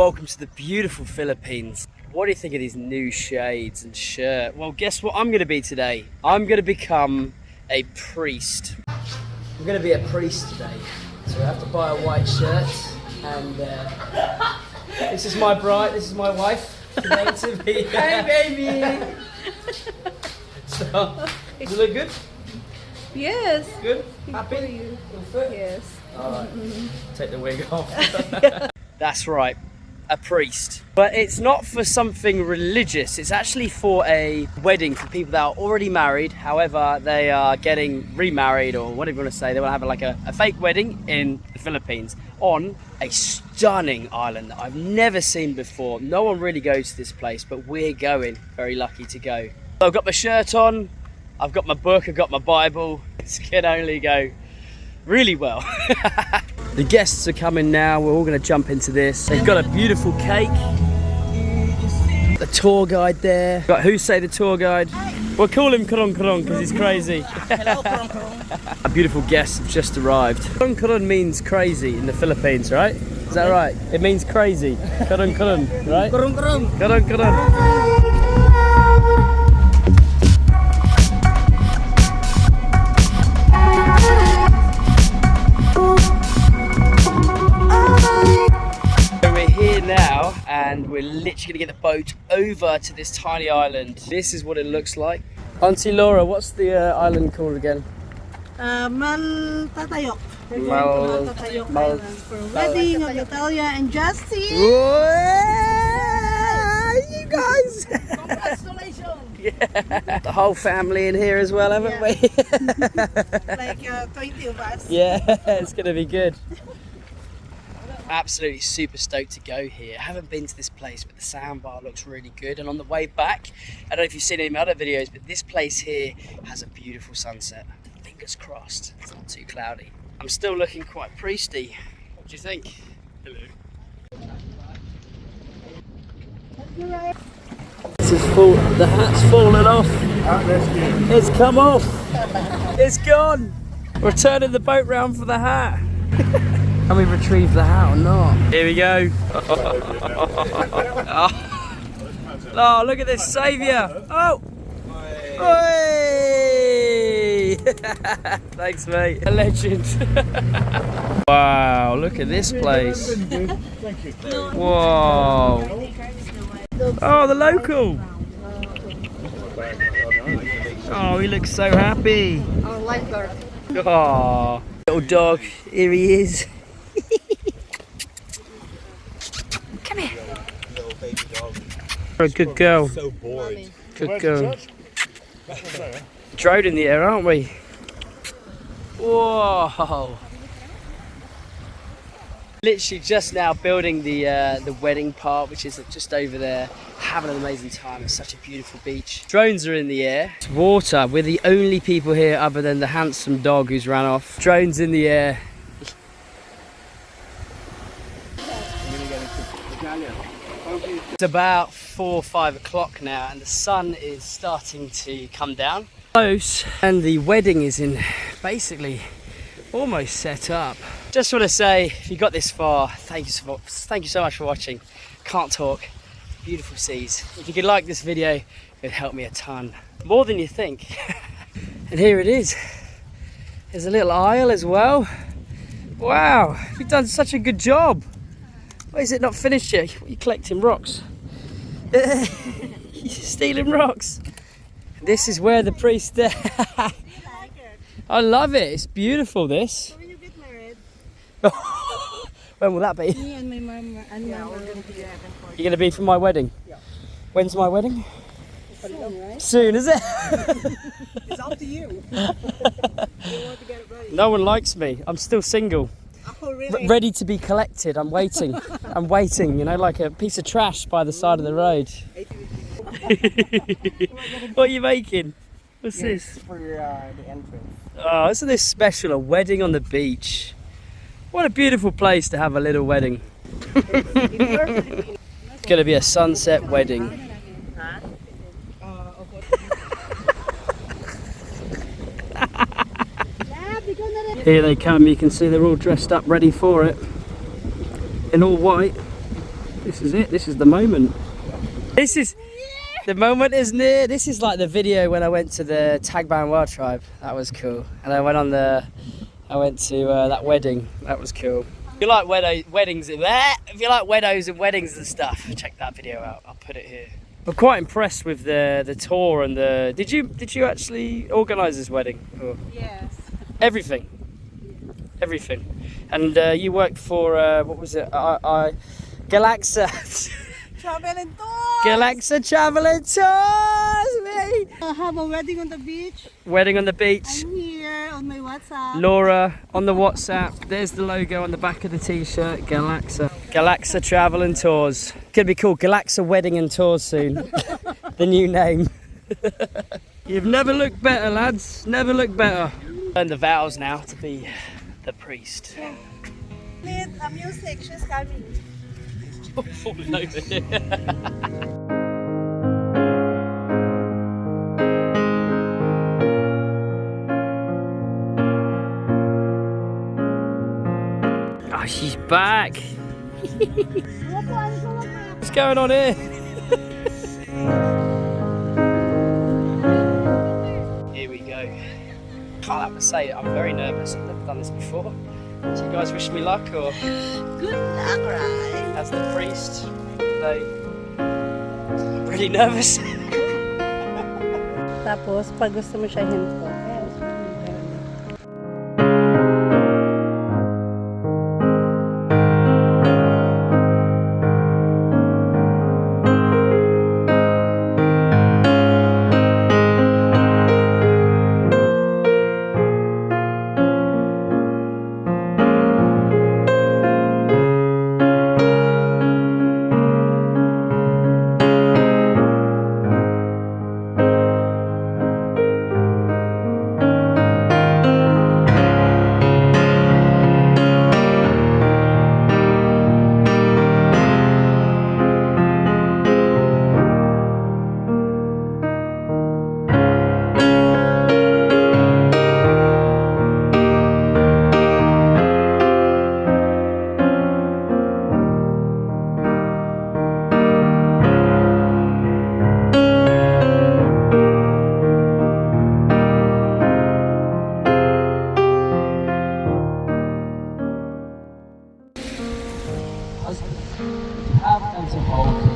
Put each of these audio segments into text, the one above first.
welcome to the beautiful Philippines. What do you think of these new shades and shirt? Well, guess what I'm going to be today? I'm going to become a priest. I'm going to be a priest today. So I have to buy a white shirt. And this is my bride, this is my wife. Today to be. Hi, baby. So, does it look good? Yes. Good? Happy? You. All fit? Yes. Alright, take the wig off. That's right, a priest. But it's not for something religious, it's actually for a wedding for people that are already married. However, they are getting remarried, or whatever you want to say. They want to have like a fake wedding in the Philippines on a stunning island that I've never seen before. No one really goes to this place, but we're going. Very lucky to go. So I've got my shirt on, I've got my book, I've got my Bible. This can only go really well. The guests are coming now. We're all going to jump into this. They've got a beautiful cake. The tour guide there. Got who say the tour guide? We'll call him Coron because he's crazy. Hello, Coron. Our beautiful guests have just arrived. Coron means crazy in the Philippines, right? Is that right? It means crazy. Coron, right? Coron. Now, and we're literally gonna get the boat over to this tiny island. This is what it looks like. Auntie Laura, what's the island called again? Maltatayoc. Maltatayoc Island for wedding of Natalia and Justin. You guys! Congratulations! Yeah. The whole family in here as well, haven't we? Like 20 of us. Yeah, it's gonna be good. Absolutely super stoked to go here. I haven't been to this place, but the sandbar looks really good. And on the way back, I don't know if you've seen any of my other videos, but this place here has a beautiful sunset. Fingers crossed, it's not too cloudy. I'm still looking quite priesty. What do you think? Hello. This is full, the hat's fallen off. It's come off. It's gone. We're turning the boat round for the hat. Can we retrieve the hat or not? Here we go. Oh, look at this saviour. Oh! Oi! Thanks, mate. A legend. Wow, look at this place. Whoa. Oh, the local. Oh, he looks so happy. Our lifeguard. Oh, little dog. Here he is. Come here. Little baby dog. You're a good girl. So bored. Good girl. Drone in the air, aren't we? Whoa. Literally just now building the wedding part, which is just over there. Having an amazing time. It's such a beautiful beach. Drones are in the air. It's water. We're the only people here other than the handsome dog who's ran off. Drones in the air. It's about 4 or 5 o'clock now and the sun is starting to come down. Close, and the wedding is in basically almost set up. Just want to say, if you got this far, thank you so much for watching. Can't talk. Beautiful seas. If you could like this video, it would help me a ton. More than you think. And here it is. There's a little isle as well. Wow, you've done such a good job. Why is it not finished yet? What are you collecting rocks? You're stealing rocks. This is where the priest... I love it. It's beautiful, this. So when you get married, when will that be? me and my mom and we're going to be there. You're going to be for my wedding? Yeah. When's my wedding? Soon, right? Soon, is it? It's up to you. You want to get it ready. No one likes me. I'm still single. Oh, really? Ready to be collected. I'm waiting. I'm waiting, you know, like a piece of trash by the side of the road. What are you making? What's this? For the entrance. Oh, isn't this special? A wedding on the beach. What a beautiful place to have a little wedding. It's going to be a sunset wedding. Here they come, you can see they're all dressed up ready for it. In all white. This is it. This is the moment. This is the moment is near. This is like the video when I went to the Tagban Wild Tribe. That was cool. And I went to that wedding. That was cool. If you like weddings, if you like widows and weddings and stuff, check that video out. I'll put it here. I'm quite impressed with the tour and the. Did you actually organise this wedding? Or? Yes. Everything. Everything. And you worked for what was it? Galaxa. Travel and tours. Galaxa Travel and Tours, me. I have a wedding on the beach. Wedding on the beach. I'm here on my WhatsApp. Laura on the WhatsApp. There's the logo on the back of the t-shirt. Galaxa. Galaxa Travel and Tours. Gonna be called Galaxa Wedding and Tours soon. The new name. You've never looked better, lads. Never looked better. Learn the vows now to be the priest. Need a music. She's coming. Falling over here. Oh, she's back. What's going on here? Here we go. Can't have to say it, I'm very nervous. I've never done this before. Do you guys wish me luck or? Good luck, Rye. As the priest, I'm really nervous. Tapos, pag gusto mo siya hinto.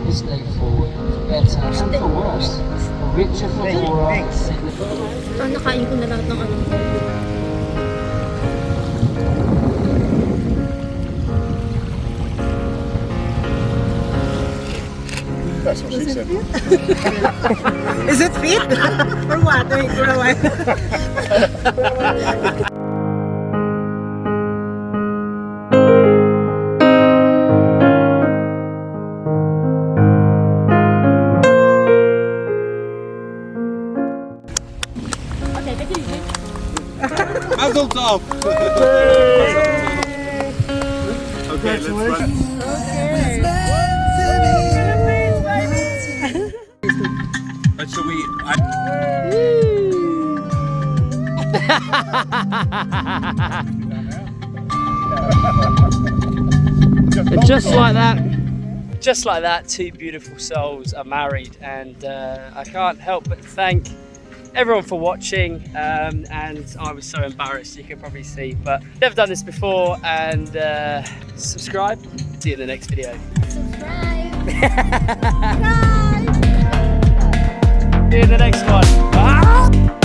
This day forward, for better and for worse, for richer, for poorer. Nakain ko na lahat ng ano. That's what she said. Is it fit? For what? For a while. Mazel tov! Okay, let's run. Shall we? Just like that, two beautiful souls are married, and I can't help but thank everyone for watching, and I was so embarrassed, you can probably see, but never done this before, and subscribe. See you in the next video. Subscribe! See you in the next one. Ah!